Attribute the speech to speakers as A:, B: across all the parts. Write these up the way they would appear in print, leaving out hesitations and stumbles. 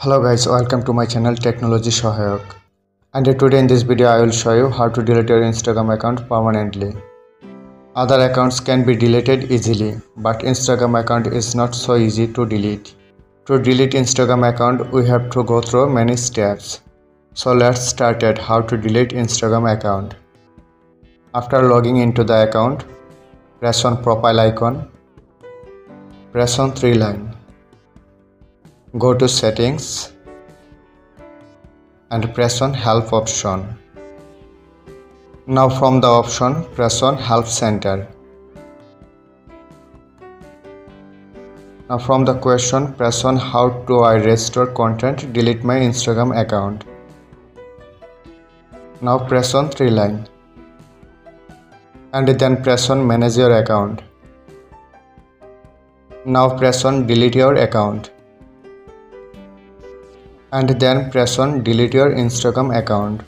A: Hello guys, welcome to my channel Technology Sahayak. And today in this video I will show you how to delete your Instagram account permanently. Other accounts can be deleted easily, but Instagram account is not so easy to delete. To delete Instagram account we have to go through many steps. So let's start at how to delete Instagram account. After logging into the account, press on profile icon, press on 3 line. Go to settings and press on help option. Now from the option press on help center. Now from the question press on how do I restore content, delete my Instagram account. Now press on 3 line and then press on manage your account. Now press on delete your account. And then press on delete your Instagram account.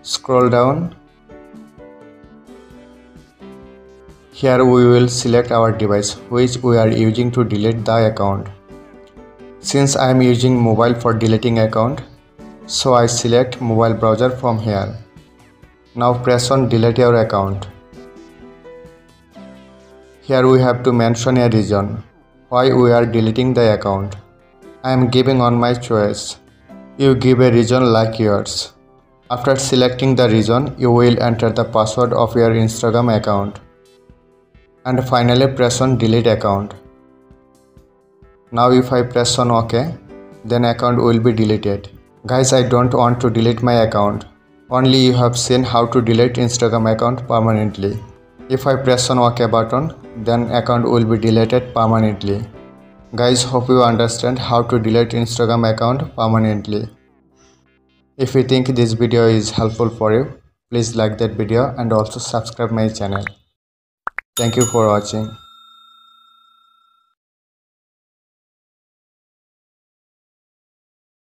A: Scroll down. Here we will select our device which we are using to delete the account. Since I am using mobile for deleting account, so I select mobile browser from here. Now press on delete your account. Here we have to mention a reason why we are deleting the account. I am giving on my choice. You give a reason like yours. After selecting the reason, you will enter the password of your Instagram account. And finally press on delete account. Now if I press on OK, then account will be deleted. Guys, I don't want to delete my account. Only you have seen how to delete Instagram account permanently. If I press on OK button, then account will be deleted permanently. Guys, hope you understand how to delete Instagram account permanently. If you think this video is helpful for you, please like that video and also subscribe my channel. Thank you for watching.